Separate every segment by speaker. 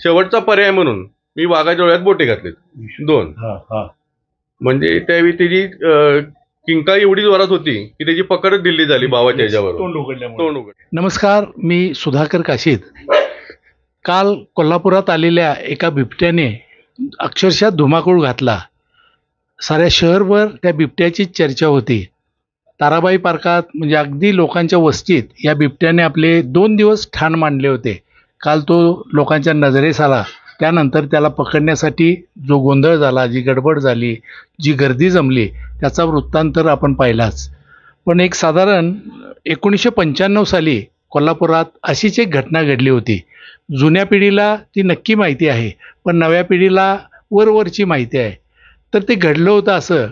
Speaker 1: शेवटचा पर्याय म्हणून मी वाघाच्या डोळ्यात बोटे घातलेत 2. म्हणजे त्यावेळी त्याची किंका एवढी जोरात होती की त्याची पकडच दिल्ली झाली भावाच्या ह्याच्यावर तोंड उघड.
Speaker 2: नमस्कार, मी सुधाकर काशीद. काल कोल्हापुरात आलेल्या एका बिबट्याने अक्षरशः धुमाकूळ घातला. साऱ्या शहरभर त्या बिबट्याची चर्चा होती. ताराबाई पार्कात म्हणजे अगदी लोकांच्या वस्तीत या बिबट्याने आपले 2 दिवस ठाण मांडले होते. काल तो लोकांच्या नजरेस आला. त्यानंतर त्याला पकडण्यासाठी जो गोंधळ झाला, जी गडबड झाली, जी गर्दी जमली, त्याचा वृत्तांतर आपण पाहिलाच. पण एक साधारण 1995 साली कोल्हापुरात अशीच एक घटना घडली होती. जुन्या पिढीला ती नक्की माहिती आहे, पण नव्या पिढीला वरवरची माहिती आहे. तर ते घडलं होतं असं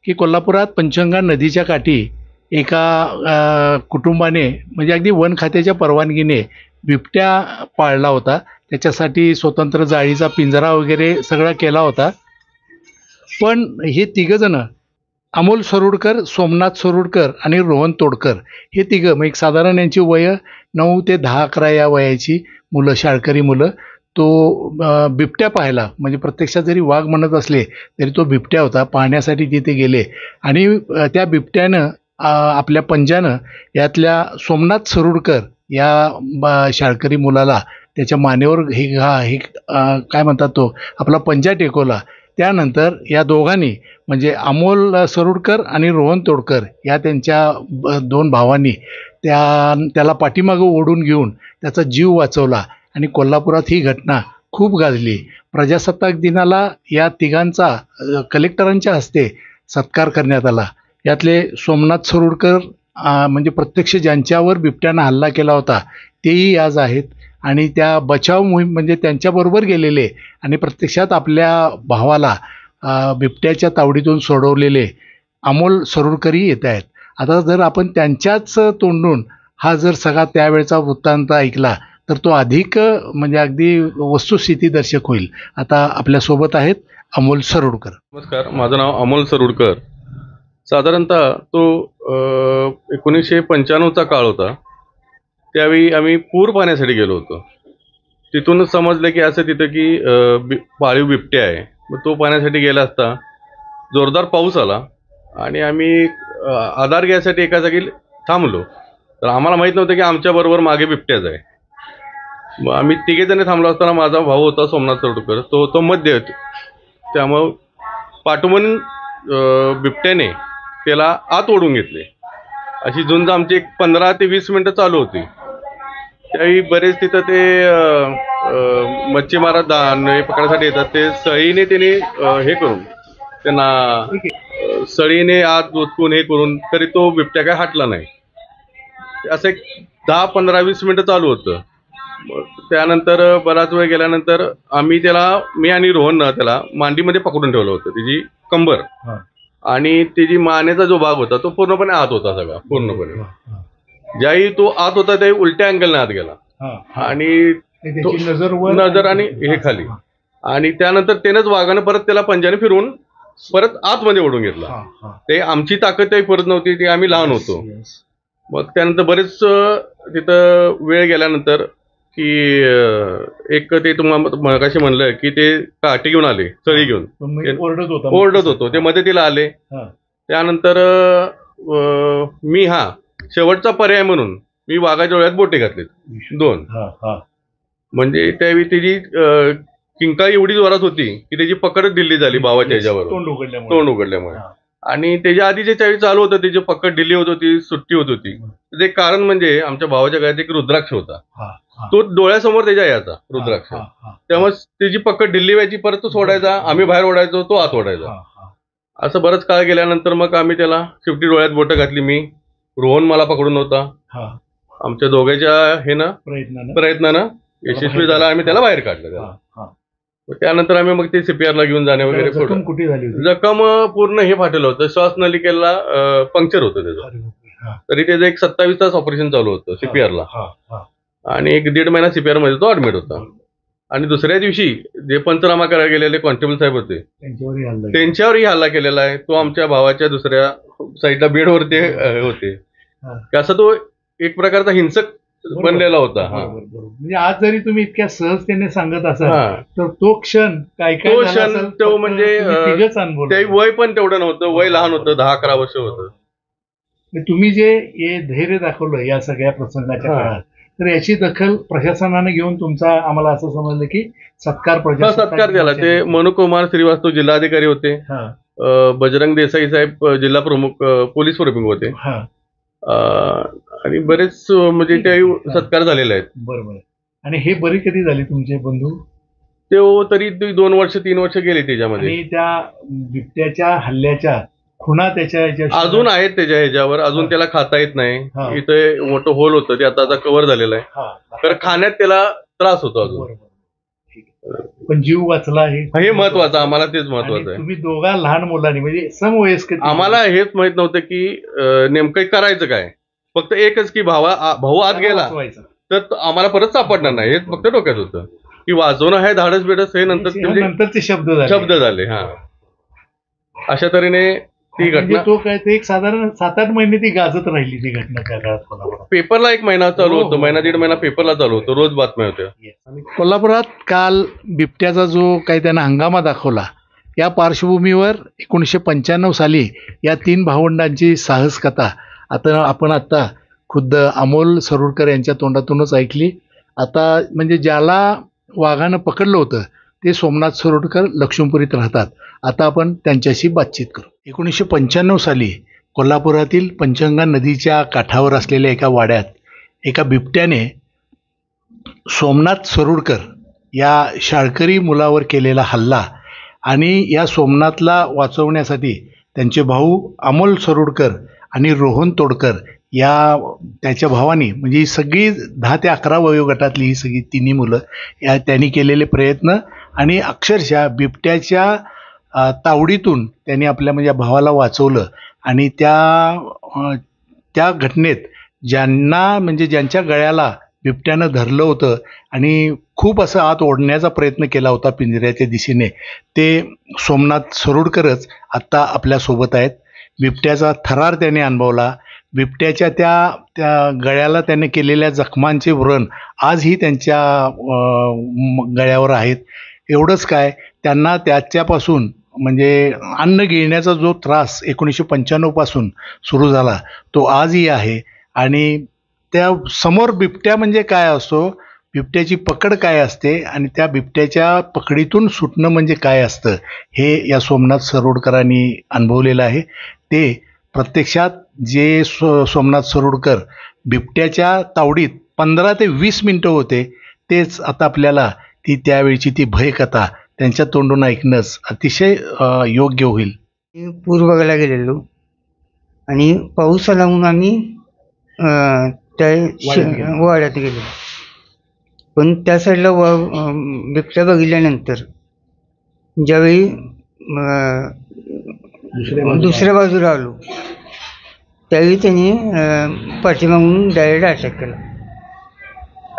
Speaker 2: की कोल्हापुरात पंचगंगा नदीच्या काठी एका कुटुंबाने म्हणजे अगदी वन खात्याच्या परवानगीने बिबट्या पाळला होता. त्याच्यासाठी स्वतंत्र जाळीचा पिंजरा वगैरे सगळा केला होता. पण हे तिघंजणं, अमोल सरुडकर, सोमनाथ सरुडकर आणि रोहन तोडकर, हे तिघं मग एक साधारण यांची वय 9 ते 10-11 या वयाची मुलं, शाळकरी मुलं, तो बिबट्या पाहायला, म्हणजे प्रत्यक्षात जरी वाघ म्हणत असले तरी तो बिबट्या होता, पाहण्यासाठी तिथे गेले. आणि त्या बिबट्यानं आपल्या पंजानं यातल्या सोमनाथ सरुडकर या शाळकरी मुलाला त्याच्या मानेवर हे काय म्हणतात तो आपला पंजा टेकवला. त्यानंतर या दोघांनी म्हणजे अमोल सरुडकर आणि रोहन तोडकर या त्यांच्या 2 भावांनी त्याला पाठीमागं ओढून घेऊन त्याचा जीव वाचवला. आणि कोल्हापुरात ही घटना खूप गाजली. प्रजासत्ताक दिनाला या तिघांचा कलेक्टरांच्या हस्ते सत्कार करण्यात आला. यातले सोमनाथ सरुडकर म्हणजे प्रत्यक्ष ज्यांच्यावर बिबट्यानं हल्ला केला होता तेही आज आहेत. आणि त्या बचाव मोहीम म्हणजे त्यांच्याबरोबर गेलेले आणि प्रत्यक्षात आपल्या भावाला बिबट्याच्या तावडीतून सोडवलेले अमोल सरुडकरही येत आहेत. आता जर आपण त्यांच्याच तोंडून हा जर सगळा त्यावेळचा वृत्तांत ऐकला तर तो अधिक म्हणजे अगदी वस्तुस्थिती दर्शक होईल. आता आपल्यासोबत आहेत अमोल सरुडकर.
Speaker 1: नमस्कार, माझं नाव अमोल सरुडकर. साधारणतः तो 1995चा काळ होता. त्यावेळी आम्ही पूर पाहण्यासाठी गेलो होतो. तिथूनच समजलं की असं तिथं की पाळीव बिबट्या आहे. मग तो पाहण्यासाठी गेला असता जोरदार पाऊस आला आणि आम्ही आधार घ्यायसाठी एका जागी थांबलो. तर आम्हाला माहीत नव्हतं की आमच्याबरोबर मागे बिबट्याच आहे. मग आम्ही तिघेजण थांबलो असताना माझा भाऊ होता सोमनाथ सरुडकर, तो मध्ये होता. त्यामुळं पाठवून बिबट्याने त्याला आत ओढून घेतले. अशी झुंज आमची 15 ते 20 मिनटं चालू होती. त्यावेळी बरेच तिथं ते मच्छीमार पकडायसाठी येतात. ते सळीने त्याने हे करून त्यांना सळीने आत जोतकून हे करून तरी तो बिबट्या काय हटला नाही. असं एक 10-15-20 मिनटं चालू होतं. त्यानंतर बराच वेळ गेल्यानंतर मी आणि रोहन त्याला मांडीमध्ये पकडून ठेवलं होतं. तिची कंबर आणि तिची मानेचा जो भाग होता तो पूर्णपणे आत होता, सगळा पूर्णपणे. ज्याही तो आत होता त्याही उलट्या अँगलने आत गेला आणि नजर आणि हे खाली. आणि त्यानंतर त्यानंच वाघानं परत त्याला पंजाने फिरवून परत आतमध्ये ओढून घेतला. ते आमची ताकद काही परत नव्हती, ती आम्ही लहान होतो. मग त्यानंतर बरेच तिथं वेळ गेल्यानंतर की एक ते तुम्हाला कशी म्हणलं की ते काठी घेऊन आले, सळी घेऊन ओरडत होतो. ते मदतीला आले. त्यानंतर मी शेवटचा पर्याय म्हणून मी वाघाच्या डोळ्यात बोटे घातलेत 2. म्हणजे त्यावेळी त्याची किंका एवढी जोरात होती की त्याची पकडच दिल्ली झाली भावाच्या ह्याच्यावर तोंड उघडल्यामुळे. आणि त्याच्या आधी जे त्यावेळी चालू होतं त्याची पकड दिल्ली होत होती, सुट्टी होत होती. ते कारण म्हणजे आमच्या भावाच्या गळ्यात एक रुद्राक्ष होता. तो डोळ्यासमोर त्याच्या याचा रुद्राक्ष. त्यामुळे त्याची पकड दिल्ली व्हायची, परत तो सोडायचा, आम्ही बाहेर ओढायचो, तो आत ओढायचा. असं बरंच काळ गेल्यानंतर मग आम्ही त्याला शेवटी डोळ्यात बोटं घातली. मी, रोहन मला पकडून होता. आमच्या दोघांच्या प्रयत्नानं यशस्वी झाला. आम्ही त्याला बाहेर काढलं. त्यानंतर आम्ही मग ते CPR घेऊन जाणे वगैरे. जखम पूर्ण हे फाटलं होतं, श्वास नलिकेला पंक्चर होतं त्याचं. तरी त्याचं एक 27 तास ऑपरेशन चालू होतं CPR आणि 1-1.5 महिना CPR मध्ये तो ऍडमिट होता. आणि दुसऱ्या दिवशी जे पंचनामा करायला गेलेले कॉन्स्टेबल साहेब होते त्यांच्यावरही हल्ला केलेला आहे. तो आमच्या भावाच्या दुसऱ्या साईडला बेडवरती होते. असं तो एक प्रकारचा हिंसक बनलेला होता. हा,
Speaker 2: बरोबर, बरोबर. म्हणजे आज जरी तुम्ही इतक्या सहजतेने सांगत असाल
Speaker 1: हा.
Speaker 2: तर तो क्षण काय काय
Speaker 1: तो
Speaker 2: झाला
Speaker 1: क्षण
Speaker 2: असेल,
Speaker 1: तो
Speaker 2: फक्त
Speaker 1: म्हणजे
Speaker 2: तुम्ही तिघंच अनुभवलं.
Speaker 1: ते वय पण तेवढं नव्हतं, वय लहान होतं, 10-11 वर्ष होतं.
Speaker 2: तुम्ही जे हे धैर्य दाखवलं या सगळ्या प्रसंगाच्या
Speaker 1: हा.
Speaker 2: काळात, तर याची दखल प्रशासनाने घेऊन तुमचा आम्हाला असं समजलं की सत्कार
Speaker 1: हा,
Speaker 2: प्रजासत्ताक
Speaker 1: सत्कार झाला. ते
Speaker 2: दिनाच्या-
Speaker 1: मनुकुमार श्रीवास्तव जिल्हाधिकारी होते,
Speaker 2: हा,
Speaker 1: बजरंग देसाई साहेब जिल्हा प्रमुख, पोलीस प्रमुख होते,
Speaker 2: हा,
Speaker 1: आणि बरेच म्हणजे ते सत्कार झालेले आहेत.
Speaker 2: बरोबर. आणि हे बरे कधी झाले तुमचे बंधू?
Speaker 1: ते तरी 2 वर्ष 3 वर्ष गेले त्याच्यामध्ये.
Speaker 2: आणि त्या बिबट्याच्या हल्ल्याच्या खुणा त्याच्या
Speaker 1: अजून आहेत त्याच्या ह्याच्यावर, अजून
Speaker 2: हा.
Speaker 1: त्याला खाता येत
Speaker 2: हा.
Speaker 1: नाही. इथे मोठं होल होतं, ते आता कव्हर झालेलं आहे.
Speaker 2: हा,
Speaker 1: तर खाण्यात त्याला त्रास होतो अजून.
Speaker 2: बरोबर. ठीक आहे. पण जीव वाचला
Speaker 1: हे महत्वाचं, आम्हाला तेच
Speaker 2: आणि
Speaker 1: महत्वाचं आहे.
Speaker 2: तुम्ही दोघा लहान मुलांनी म्हणजे समवयस्क
Speaker 1: आम्हाला हेच माहित नव्हतं की नेमकं करायचं काय. फक्त एकच की भाऊ आत गेला
Speaker 2: वाचवायचं.
Speaker 1: तर आम्हाला परत सापडणार नाही, हेच फक्त डोक्यात होतं. की वाजवणं हे धाडस बिडस हे नंतर म्हणजे
Speaker 2: नंतरचे शब्द
Speaker 1: झाले. हा, अशा तरीने ती
Speaker 2: म्हणजे
Speaker 1: घटना
Speaker 2: तो काय ते एक साधारण 7-8 महिने ती गाजत राहिली ती घटना त्या काळात कोल्हापुरात.
Speaker 1: पेपरला 1 महिना चालू
Speaker 2: हो,
Speaker 1: होतं,
Speaker 2: हो.
Speaker 1: महिना 1.5 महिना पेपरला चालू होतं, रोज बातम्या होत्या.
Speaker 2: आणि कोल्हापुरात काल बिबट्याचा जो काही त्यानं हंगामा दाखवला, या पार्श्वभूमीवर 1995 साली या 3 भावंडांची साहस कथा आता खुद्द अमोल सरोडकर यांच्या तोंडातूनच ऐकली. आता म्हणजे ज्याला वाघानं पकडलं होतं ते सोमनाथ सरोडकर लक्ष्मीपुरीत राहतात. आता आपण त्यांच्याशी बातचीत करू. 1995 साली कोल्हापुरातील पंचगंगा नदीच्या काठावर असलेल्या एका वाड्यात एका बिबट्याने सोमनाथ सरोडकर या शाळकरी मुलावर केलेला हल्ला आणि या सोमनाथला वाचवण्यासाठी त्यांचे भाऊ अमोल सरोडकर आणि रोहन तोडकर या त्याच्या भावानी म्हणजे ही सगळी 10 ते 11 वयोगटातली ही सगळी तिन्ही मुलं या त्यांनी केलेले प्रयत्न आणि अक्षरशः बिबट्याच्या तावडीतून त्यांनी आपल्या म्हणजे भावाला वाचवलं. आणि त्या घटनेत ज्यांच्या गळ्याला बिबट्यानं धरलं होतं आणि खूप असं आत ओढण्याचा प्रयत्न केला होता पिंजऱ्याच्या दिशेने, ते सोमनाथ सरोडकरच आत्ता आपल्यासोबत आहेत. बिबट्याचा थरार त्याने अनुभवला. बिबट्याच्या त्या गळ्याला त्याने केलेल्या जखमांचे व्रण आजही त्यांच्या गळ्यावर आहेत. एवढंच काय, त्यांना त्याच्यापासून म्हणजे अन्न गिळण्याचा जो त्रास 1995 पासून सुरू झाला तो आजही आहे. आणि त्या समोर बिबट्या म्हणजे काय असतो, बिबट्याची पकड काय असते आणि त्या बिबट्याच्या पकडीतून सुटणं म्हणजे काय असतं हे या सोमनाथ सरोडकरांनी अनुभवलेलं आहे. ते प्रत्यक्षात जे सोमनाथ सरोडकर बिबट्याच्या तावडीत 15 ते 20 मिनटं होते, तेच आता आपल्याला त्यावेळची ती भयकथा त्यांच्या तोंडून ऐकणंच अतिशय योग्य होईल.
Speaker 3: पूर बघायला गेलेलो आणि पाऊस आला म्हणून आम्ही त्या वाड्यात गेलो. पण त्या साईडला बिबट्या बघितल्यानंतर ज्यावेळी दुसऱ्या बाजूला आलो त्यावेळी त्यांनी पाठीमागून डायरेक्ट अटॅक केला.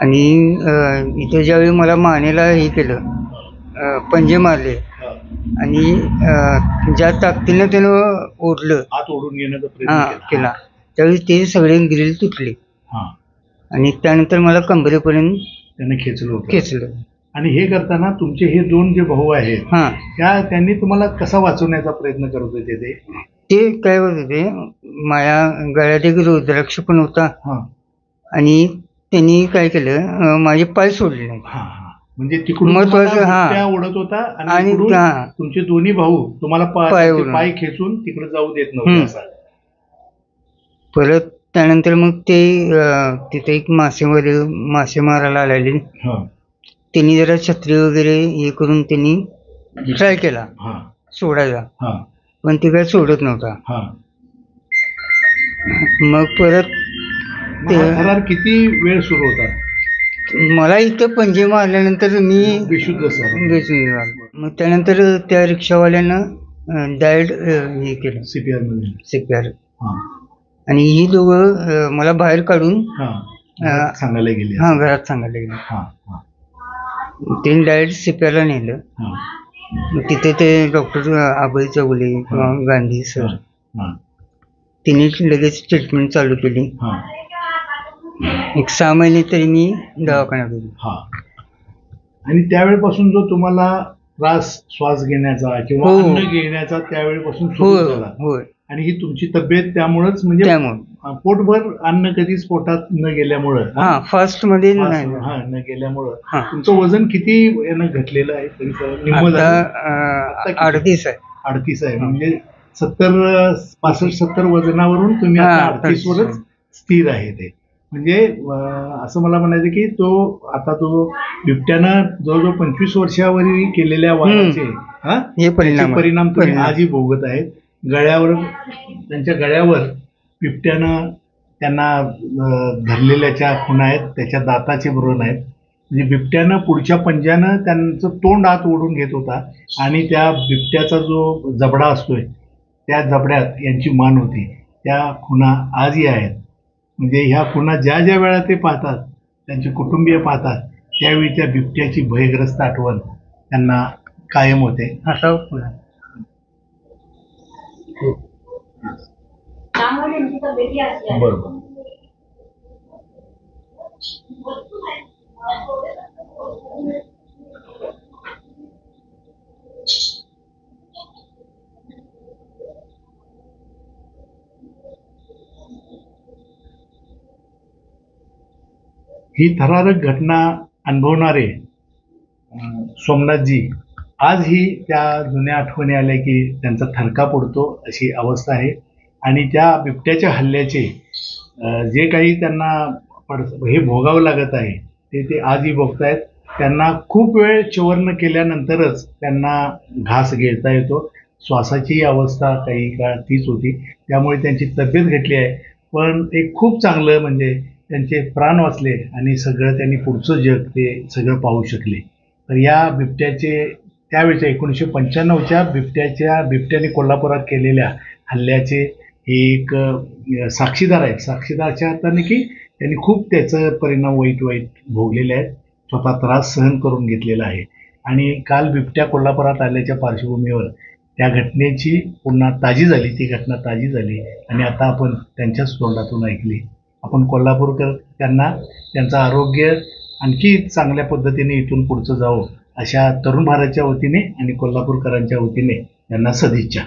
Speaker 3: आणि इथे ज्यावेळी मला मानेला हे केलं, पंजे मारले आणि ज्या ताकदीनं त्यानं ओढलं,
Speaker 2: आत ओढून घेण्याचा प्रयत्न
Speaker 3: केला, त्यावेळी ते सगळे ग्रिल तुटले. आणि त्यानंतर मला कंबरेपर्यंत
Speaker 2: त्याने खेचलं.
Speaker 3: आणि
Speaker 2: आणि हे करताना तुमचे हे 2 जे भाऊ आहेत त्यांनी तुम्हाला कसा वाचवण्याचा प्रयत्न करत होते?
Speaker 3: ते काय होत होते, माझ्या गळ्यात एक रुद्राक्ष पण होता आणि त्यांनी काय केलं, माझे पाय सोडले नाही.
Speaker 2: म्हणजे तिकडून महत्वाचं ओढत होता आणि तुमचे दोन्ही भाऊ तुम्हाला पाय खेचून तिकडे जाऊ देत नव्हते.
Speaker 3: परत त्यानंतर मग ते तिथे एक मासे मारायला आलेले, त्यांनी जरा छत्री वगैरे हे करून त्यांनी ट्राय केला सोडायला, पण ते काय सोडत नव्हता. मग परत
Speaker 2: थरार किती वेळ सुरू होता?
Speaker 3: मला इथं पंजे मारल्यानंतर मी
Speaker 2: बेशुद्ध
Speaker 3: झालो. मग त्यानंतर त्या रिक्षावाल्यानं डायरेक्ट हे केलं, CPR. आणि ही दोघं मला बाहेर काढून
Speaker 2: सांगायला गेले.
Speaker 3: घरात सांगायला गेले. त्यांनी डायरेक्ट CPRला नेलं. तिथे ते डॉक्टर अभय चौगुले किंवा गांधी सर, त्यांनी लगेच ट्रीटमेंट चालू केली. एक 6 महिने तरी मी दवाखान्यात होतो.
Speaker 4: हा. आणि त्यावेळेपासून जो तुम्हाला त्रास श्वास घेण्याचा किंवा
Speaker 3: हो.
Speaker 4: अन्न घेण्याचा त्यावेळेपासून सुरू
Speaker 3: होय
Speaker 4: झाला,
Speaker 3: होय
Speaker 4: आणि ही तुमची तब्येत त्यामुळेच म्हणजे
Speaker 3: त्यामुळे
Speaker 4: पोटभर अन्न कधीच पोटात न गेल्यामुळं,
Speaker 3: हा फर्स्ट मध्ये नाही.
Speaker 4: न गेल्यामुळं
Speaker 3: हा.
Speaker 4: तुमचं वजन किती यानं घटलेलं आहे तरी निम्मं
Speaker 3: आता
Speaker 4: झालं?
Speaker 3: 38 आहे.
Speaker 4: 38 आहे. म्हणजे 65-70 वजनावरून तुम्ही
Speaker 3: हा,
Speaker 4: आता 38 वरच स्थिर आहे ते. म्हणजे असं मला म्हणायचं की आता तो बिबट्यानं जवळजवळ 25 वर्षावरील केलेल्या वादाचे
Speaker 3: हे परिणाम
Speaker 4: तुम्ही
Speaker 3: परिणाम.
Speaker 4: आजही भोगत आहेत. त्यांच्या गळ्यावर बिबट्यानं त्यांना धरलेल्याच्या खुणा आहेत, त्याच्या दाताचे व्रण आहेत. म्हणजे बिबट्यानं पुढच्या पंजानं त्यांचं तोंड आत ओढून घेत होता आणि त्या बिबट्याचा जो जबडा असतोय त्या जबड्यात यांची मान होती. त्या खुणा आजही आहेत. म्हणजे ह्या खुणा ज्या ज्या वेळा ते पाहतात, त्यांचे कुटुंबीय पाहतात, त्यावेळी त्या बिबट्याची भयग्रस्त आठवण त्यांना कायम होते.
Speaker 3: आता
Speaker 4: बरोबर. ही थरारक घटना अनुभवणारे सोमनाथजी आजही त्या जुन्या आठवणी आल्या की त्यांचा थरकाप उडतो अशी अवस्था आहे. आणि त्या बिबट्याच्या हल्ल्याचे जे काही त्यांना हे भोगावं लागत आहे ते आजही भोगतायत. त्यांना खूप वेळ च्यवरण केल्यानंतरच त्यांना घास गिळता येतो. श्वासाची अवस्था काही काळ तीच होती, त्यामुळे त्यांची तब्येत घटली आहे. पण एक खूप चांगलं म्हणजे त्यांचे प्राण वाचले आणि सगळं त्यांनी पुढचं जग ते सगळं पाहू शकले. तर या बिबट्याचे त्यावेळेच्या 1995च्या बिबट्याने कोल्हापुरात केलेल्या हल्ल्याचे हे एक साक्षीदार आहेत. साक्षीदारच्या अर्थाने की त्यांनी खूप त्याचं परिणाम वाईट भोगलेले आहेत, स्वतः त्रास सहन करून घेतलेला आहे. आणि काल बिबट्या कोल्हापुरात आल्याच्या पार्श्वभूमीवर त्या घटनेची पुन्हा ती घटना ताजी झाली आणि आता आपण त्यांच्याच तोंडातून ऐकली. आपण कोल्हापूरकर त्यांचं आरोग्य आणखी चांगल्या पद्धतीने इथून पुढचं जावं अशा तरुण भारतच्या वतीने आणि कोल्हापूरकरांच्या वतीने त्यांना सदिच्छा.